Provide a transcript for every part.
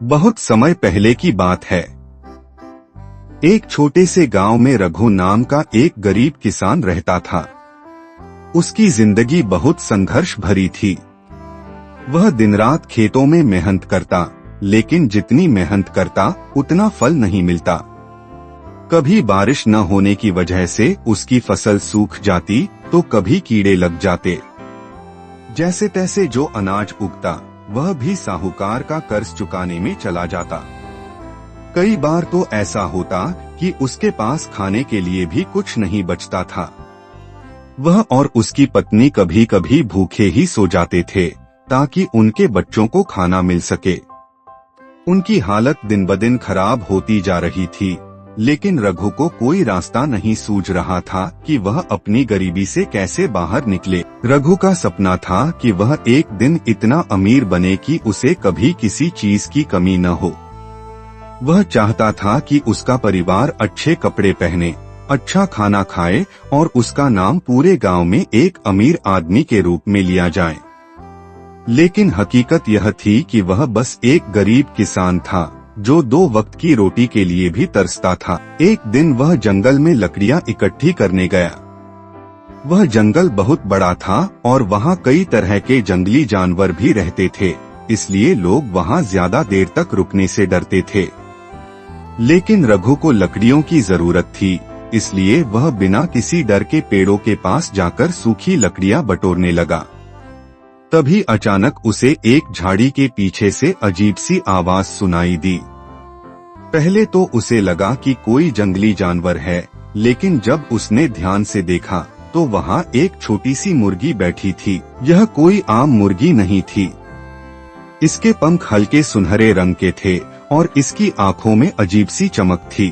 बहुत समय पहले की बात है। एक छोटे से गांव में रघु नाम का एक गरीब किसान रहता था। उसकी जिंदगी बहुत संघर्ष भरी थी। वह दिन रात खेतों में मेहनत करता, लेकिन जितनी मेहनत करता उतना फल नहीं मिलता। कभी बारिश न होने की वजह से उसकी फसल सूख जाती तो कभी कीड़े लग जाते। जैसे तैसे जो अनाज उगता वह भी साहूकार का कर्ज चुकाने में चला जाता। कई बार तो ऐसा होता कि उसके पास खाने के लिए भी कुछ नहीं बचता था। वह और उसकी पत्नी कभी कभी भूखे ही सो जाते थे ताकि उनके बच्चों को खाना मिल सके। उनकी हालत दिन ब दिन खराब होती जा रही थी, लेकिन रघु को कोई रास्ता नहीं सूझ रहा था कि वह अपनी गरीबी से कैसे बाहर निकले। रघु का सपना था कि वह एक दिन इतना अमीर बने कि उसे कभी किसी चीज की कमी न हो। वह चाहता था कि उसका परिवार अच्छे कपड़े पहने, अच्छा खाना खाए और उसका नाम पूरे गांव में एक अमीर आदमी के रूप में लिया जाए। लेकिन हकीकत यह थी कि वह बस एक गरीब किसान था जो 2 वक्त की रोटी के लिए भी तरसता था। एक दिन वह जंगल में लकड़ियां इकट्ठी करने गया। वह जंगल बहुत बड़ा था और वहां कई तरह के जंगली जानवर भी रहते थे, इसलिए लोग वहां ज्यादा देर तक रुकने से डरते थे। लेकिन रघु को लकड़ियों की जरूरत थी, इसलिए वह बिना किसी डर के पेड़ों के पास जाकर सूखी लकड़ियां बटोरने लगा। तभी अचानक उसे एक झाड़ी के पीछे से अजीब सी आवाज सुनाई दी। पहले तो उसे लगा कि कोई जंगली जानवर है, लेकिन जब उसने ध्यान से देखा तो वहां एक छोटी सी मुर्गी बैठी थी। यह कोई आम मुर्गी नहीं थी। इसके पंख हल्के सुनहरे रंग के थे और इसकी आंखों में अजीब सी चमक थी।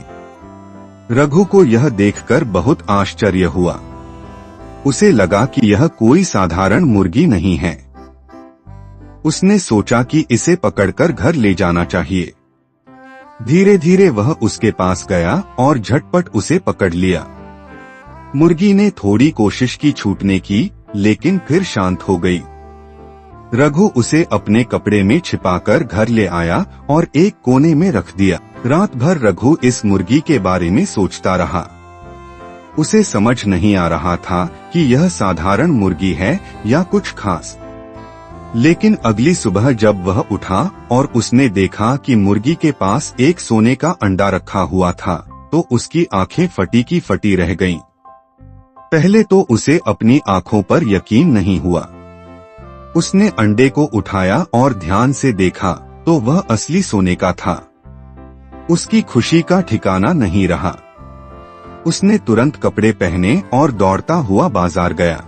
रघु को यह देखकर बहुत आश्चर्य हुआ। उसे लगा कि यह कोई साधारण मुर्गी नहीं है। उसने सोचा कि इसे पकड़कर घर ले जाना चाहिए। धीरे धीरे वह उसके पास गया और झटपट उसे पकड़ लिया। मुर्गी ने थोड़ी कोशिश की छूटने की, लेकिन फिर शांत हो गई। रघु उसे अपने कपड़े में छिपाकर घर ले आया और एक कोने में रख दिया। रात भर रघु इस मुर्गी के बारे में सोचता रहा। उसे समझ नहीं आ रहा था कि यह साधारण मुर्गी है या कुछ खास। लेकिन अगली सुबह जब वह उठा और उसने देखा कि मुर्गी के पास एक सोने का अंडा रखा हुआ था, तो उसकी आंखें फटी की फटी रह गईं। पहले तो उसे अपनी आंखों पर यकीन नहीं हुआ। उसने अंडे को उठाया और ध्यान से देखा तो वह असली सोने का था। उसकी खुशी का ठिकाना नहीं रहा। उसने तुरंत कपड़े पहने और दौड़ता हुआ बाजार गया।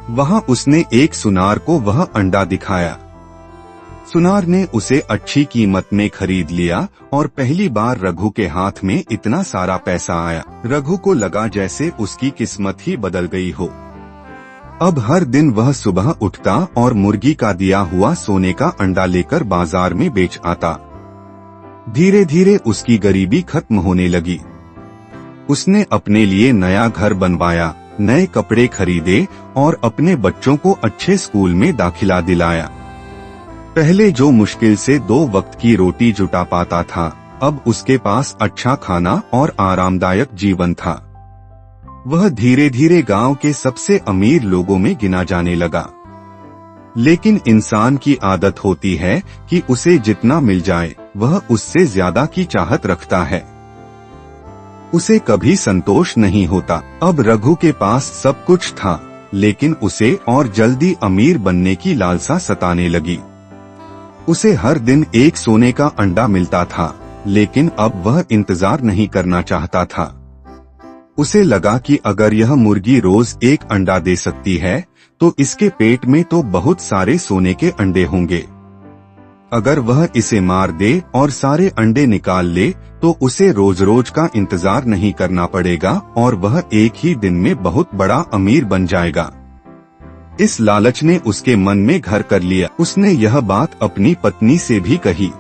वहां उसने एक सुनार को वह अंडा दिखाया। सुनार ने उसे अच्छी कीमत में खरीद लिया और पहली बार रघु के हाथ में इतना सारा पैसा आया। रघु को लगा जैसे उसकी किस्मत ही बदल गई हो। अब हर दिन वह सुबह उठता और मुर्गी का दिया हुआ सोने का अंडा लेकर बाजार में बेच आता। धीरे धीरे उसकी गरीबी खत्म होने लगी। उसने अपने लिए नया घर बनवाया, नए कपड़े खरीदे और अपने बच्चों को अच्छे स्कूल में दाखिला दिलाया। पहले जो मुश्किल से 2 वक्त की रोटी जुटा पाता था, अब उसके पास अच्छा खाना और आरामदायक जीवन था। वह धीरे धीरे गांव के सबसे अमीर लोगों में गिना जाने लगा। लेकिन इंसान की आदत होती है कि उसे जितना मिल जाए वह उससे ज्यादा की चाहत रखता है। उसे कभी संतोष नहीं होता। अब रघु के पास सब कुछ था, लेकिन उसे और जल्दी अमीर बनने की लालसा सताने लगी। उसे हर दिन एक सोने का अंडा मिलता था, लेकिन अब वह इंतजार नहीं करना चाहता था। उसे लगा कि अगर यह मुर्गी रोज एक अंडा दे सकती है, तो इसके पेट में तो बहुत सारे सोने के अंडे होंगे। अगर वह इसे मार दे और सारे अंडे निकाल ले, तो उसे रोज रोज का इंतजार नहीं करना पड़ेगा और वह एक ही दिन में बहुत बड़ा अमीर बन जाएगा। इस लालच ने उसके मन में घर कर लिया। उसने यह बात अपनी पत्नी से भी कही,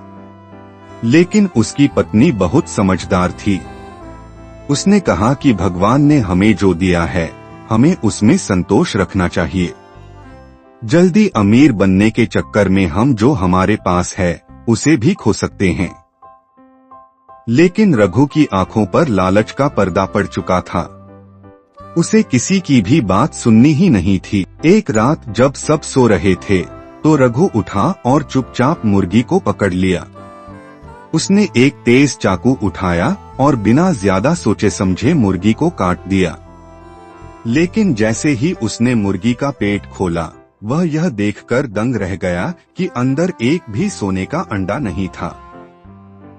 लेकिन उसकी पत्नी बहुत समझदार थी। उसने कहा कि भगवान ने हमें जो दिया है, हमें उसमें संतोष रखना चाहिए। जल्दी अमीर बनने के चक्कर में हम जो हमारे पास है उसे भी खो सकते हैं। लेकिन रघु की आंखों पर लालच का पर्दा पड़ चुका था। उसे किसी की भी बात सुननी ही नहीं थी। एक रात जब सब सो रहे थे तो रघु उठा और चुपचाप मुर्गी को पकड़ लिया। उसने एक तेज चाकू उठाया और बिना ज्यादा सोचे समझे मुर्गी को काट दिया। लेकिन जैसे ही उसने मुर्गी का पेट खोला, वह यह देखकर दंग रह गया कि अंदर एक भी सोने का अंडा नहीं था।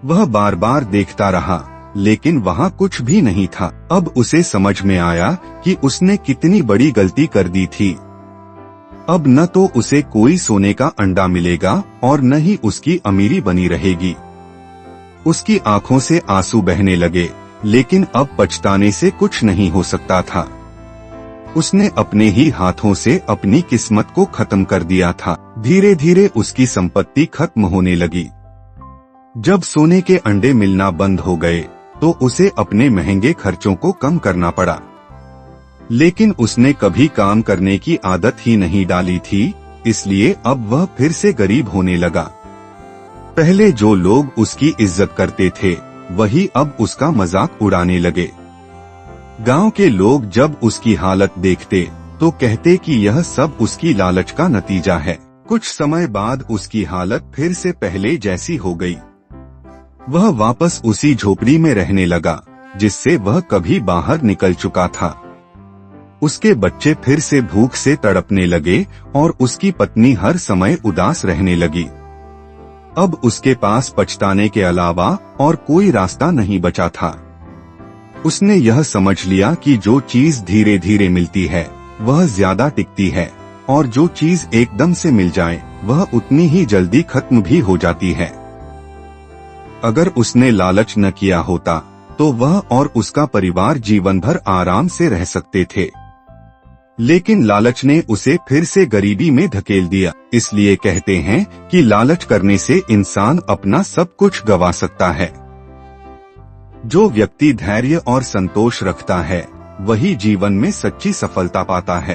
वह बार बार देखता रहा, लेकिन वहाँ कुछ भी नहीं था। अब उसे समझ में आया कि उसने कितनी बड़ी गलती कर दी थी। अब न तो उसे कोई सोने का अंडा मिलेगा और न ही उसकी अमीरी बनी रहेगी। उसकी आंखों से आंसू बहने लगे, लेकिन अब पछताने से कुछ नहीं हो सकता था। उसने अपने ही हाथों से अपनी किस्मत को खत्म कर दिया था। धीरे धीरे उसकी संपत्ति खत्म होने लगी। जब सोने के अंडे मिलना बंद हो गए तो उसे अपने महंगे खर्चों को कम करना पड़ा। लेकिन उसने कभी काम करने की आदत ही नहीं डाली थी, इसलिए अब वह फिर से गरीब होने लगा। पहले जो लोग उसकी इज्जत करते थे, वही अब उसका मजाक उड़ाने लगे। गांव के लोग जब उसकी हालत देखते तो कहते कि यह सब उसकी लालच का नतीजा है। कुछ समय बाद उसकी हालत फिर से पहले जैसी हो गई। वह वापस उसी झोपड़ी में रहने लगा जिससे वह कभी बाहर निकल चुका था। उसके बच्चे फिर से भूख से तड़पने लगे और उसकी पत्नी हर समय उदास रहने लगी। अब उसके पास पछताने के अलावा और कोई रास्ता नहीं बचा था। उसने यह समझ लिया कि जो चीज धीरे धीरे मिलती है वह ज्यादा टिकती है, और जो चीज एकदम से मिल जाए वह उतनी ही जल्दी खत्म भी हो जाती है। अगर उसने लालच न किया होता तो वह और उसका परिवार जीवन भर आराम से रह सकते थे। लेकिन लालच ने उसे फिर से गरीबी में धकेल दिया। इसलिए कहते हैं कि लालच करने से इंसान अपना सब कुछ गंवा सकता है। जो व्यक्ति धैर्य और संतोष रखता है, वही जीवन में सच्ची सफलता पाता है।